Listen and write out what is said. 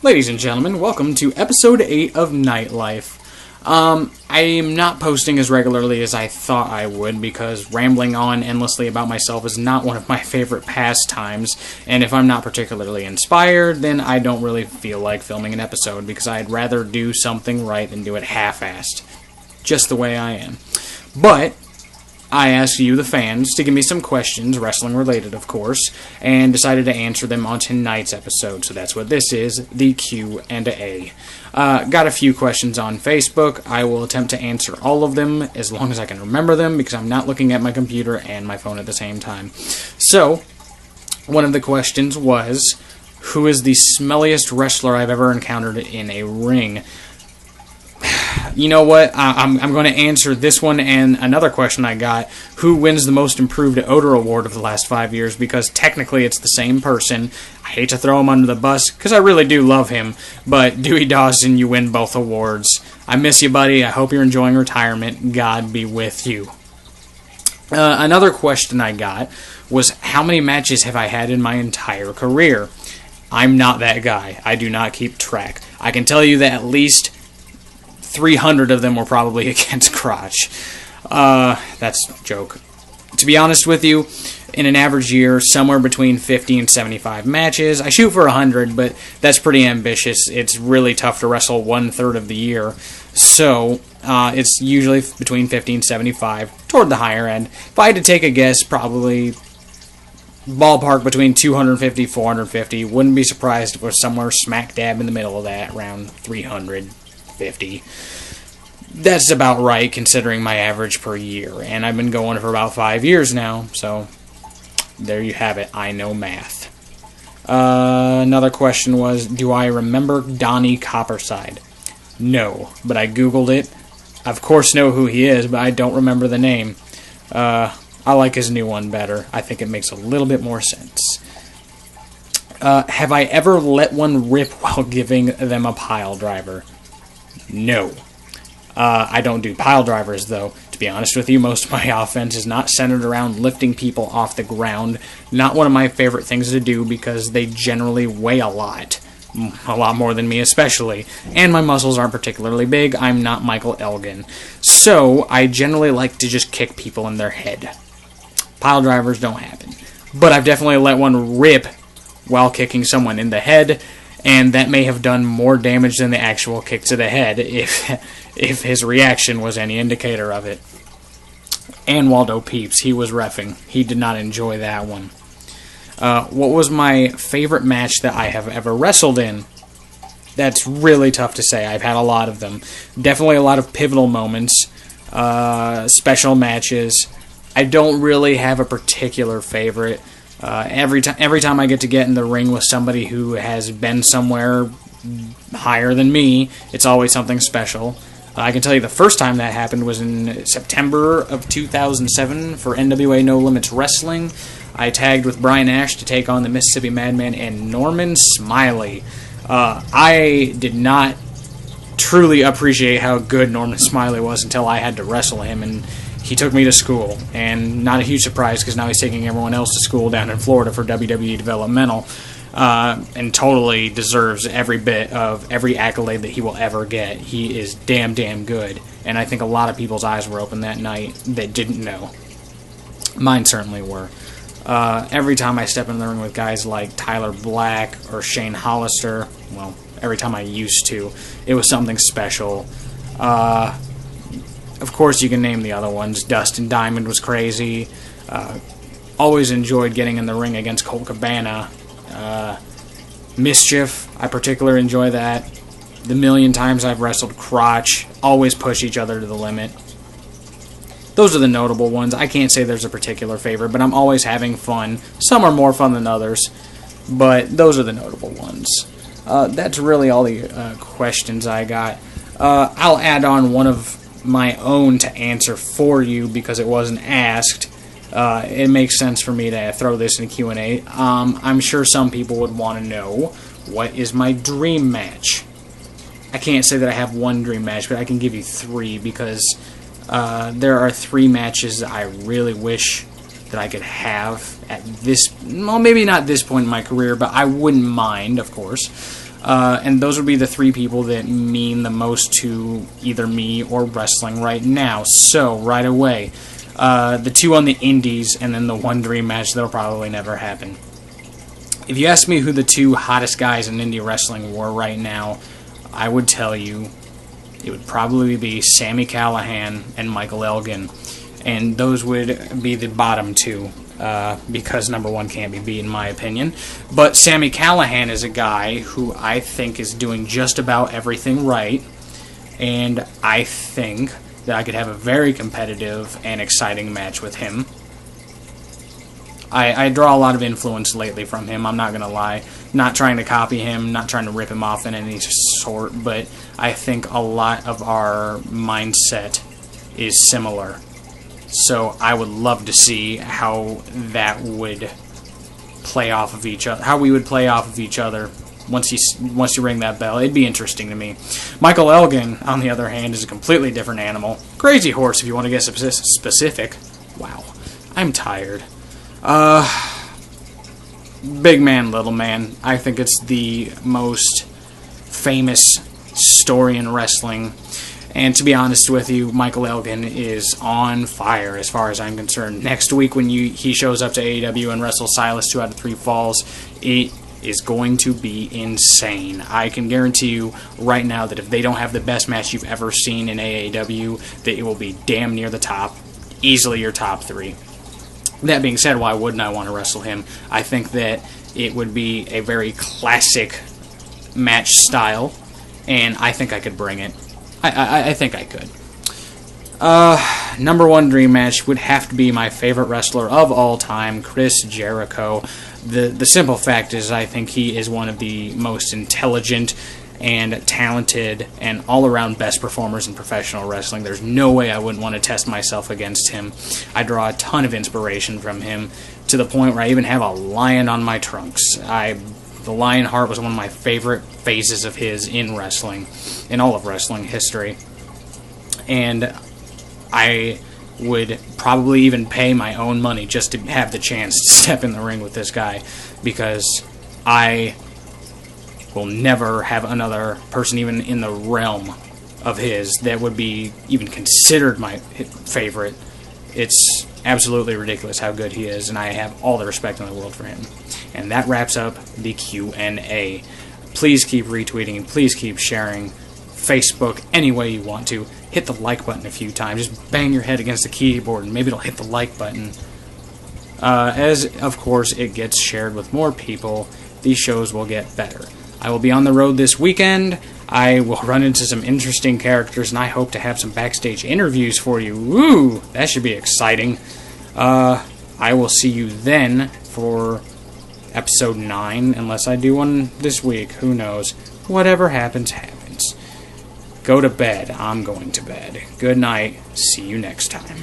Ladies and gentlemen, welcome to episode 8 of Knightlife. I am not posting as regularly as I thought I would because rambling on endlessly about myself is not one of my favorite pastimes, and if I'm not particularly inspired, then I don't really feel like filming an episode because I'd rather do something right than do it half-assed. Just the way I am. But I asked you, the fans, to give me some questions, wrestling-related, of course, and decided to answer them on tonight's episode. So that's what this is, the Q&A. Got a few questions on Facebook. I will attempt to answer all of them as long as I can remember them, because I'm not looking at my computer and my phone at the same time. So, one of the questions was, who is the smelliest wrestler I've ever encountered in a ring? You know what? I'm going to answer this one and another question I got. Who wins the most improved odor award of the last 5 years? Because technically it's the same person. I hate to throw him under the bus because I really do love him. But Dewey Dawson, you win both awards. I miss you, buddy. I hope you're enjoying retirement. God be with you. Another question I got was, how many matches have I had in my entire career? I'm not that guy. I do not keep track. I can tell you that at least 300 of them were probably against Crotch. That's a joke. To be honest with you, in an average year, somewhere between 50 and 75 matches. I shoot for 100, but that's pretty ambitious. It's really tough to wrestle 1/3 of the year. So, it's usually between 50 and 75, toward the higher end. If I had to take a guess, probably ballpark between 250, 450. Wouldn't be surprised if it was somewhere smack dab in the middle of that, around 350. That's about right considering my average per year, and I've been going for about 5 years now, so there you have it. I know math. Another question was, do I remember Donnie Copperside? No, but I googled it. I of course know who he is, but I don't remember the name. I like his new one better. I think it makes a little bit more sense. Have I ever let one rip while giving them a pile driver? No. I don't do pile drivers, though. To be honest with you, most of my offense is not centered around lifting people off the ground. Not one of my favorite things to do because they generally weigh a lot more than me especially. And my muscles aren't particularly big. I'm not Michael Elgin. So, I generally like to just kick people in their head. Pile drivers don't happen. But I've definitely let one rip while kicking someone in the head, and that may have done more damage than the actual kick to the head if his reaction was any indicator of it. And Waldo Peeps, he was reffing. He did not enjoy that one. What was my favorite match that I have ever wrestled in? That's really tough to say. I've had a lot of them. Definitely a lot of pivotal moments, special matches. I don't really have a particular favorite. Every time I get in the ring with somebody who has been somewhere higher than me, it's always something special. I can tell you the first time that happened was in September of 2007 for NWA No Limits Wrestling. I tagged with Brian Ash to take on the Mississippi Madman and Norman Smiley. I did not truly appreciate how good Norman Smiley was until I had to wrestle him, and he took me to school, and not a huge surprise because now he's taking everyone else to school down in Florida for WWE Developmental, and totally deserves every bit of every accolade that he will ever get. He is damn good, and I think a lot of people's eyes were open that night that didn't know. Mine certainly were. Every time I step in the ring with guys like Tyler Black or Shane Hollister, well, every time I used to, it was something special. Of course, you can name the other ones. Dustin Diamond was crazy. Always enjoyed getting in the ring against Colt Cabana. Mischief, I particularly enjoy that. The million times I've wrestled Crotch. Always push each other to the limit. Those are the notable ones. I can't say there's a particular favorite, but I'm always having fun. Some are more fun than others, but those are the notable ones. That's really all the questions I got. I'll add on one of my own to answer for you because it wasn't asked. It makes sense for me to throw this in a Q&A. I'm sure some people would want to know, what is my dream match? I can't say that I have one dream match, but I can give you three because there are three matches that I really wish that I could have at this, well, maybe not this point in my career, but I wouldn't mind, of course. And those would be the 3 people that mean the most to either me or wrestling right now. So, right away, the 2 on the indies, and then the 1 dream match that'll probably never happen. If you ask me who the 2 hottest guys in indie wrestling were right now, I would tell you it would probably be Sami Callihan and Michael Elgin. And those would be the bottom 2, because number 1 can't be beat, in my opinion. But Sami Callihan is a guy who I think is doing just about everything right, and I think that I could have a very competitive and exciting match with him. I draw a lot of influence lately from him, I'm not going to lie. Not trying to copy him, not trying to rip him off in any sort, but I think a lot of our mindset is similar. So I would love to see how that would play off of each other, how we would play off of each other once you ring that bell. It'd be interesting to me. Michael Elgin, on the other hand, is a completely different animal. Crazy horse, if you want to get specific. Wow, I'm tired. Big man, little man. I think it's the most famous story in wrestling. And to be honest with you, Michael Elgin is on fire as far as I'm concerned. Next week when he shows up to AEW and wrestles Silas 2 out of 3 falls, it is going to be insane. I can guarantee you right now that if they don't have the best match you've ever seen in AEW, that it will be damn near the top, easily your top 3. That being said, why wouldn't I want to wrestle him? I think that it would be a very classic match style, and I think I could bring it. I think I could. Number 1 dream match would have to be my favorite wrestler of all time, Chris Jericho. The simple fact is I think he is one of the most intelligent and talented and all-around best performers in professional wrestling. There's no way I wouldn't want to test myself against him. I draw a ton of inspiration from him, to the point where I even have a lion on my trunks. The lion heart was one of my favorite phases of his in wrestling, in all of wrestling history. And I would probably even pay my own money just to have the chance to step in the ring with this guy, because I will never have another person even in the realm of his that would be even considered my favorite. It's absolutely ridiculous how good he is, and I have all the respect in the world for him. And that wraps up the Q&A. Please keep retweeting and please keep sharing. Facebook, any way you want to. Hit the like button a few times. Just bang your head against the keyboard and maybe it'll hit the like button. As, of course, it gets shared with more people, these shows will get better. I will be on the road this weekend. I will run into some interesting characters, and I hope to have some backstage interviews for you. Woo! That should be exciting. I will see you then for episode 9, unless I do one this week. Who knows? Whatever happens, happens. Go to bed. I'm going to bed. Good night. See you next time.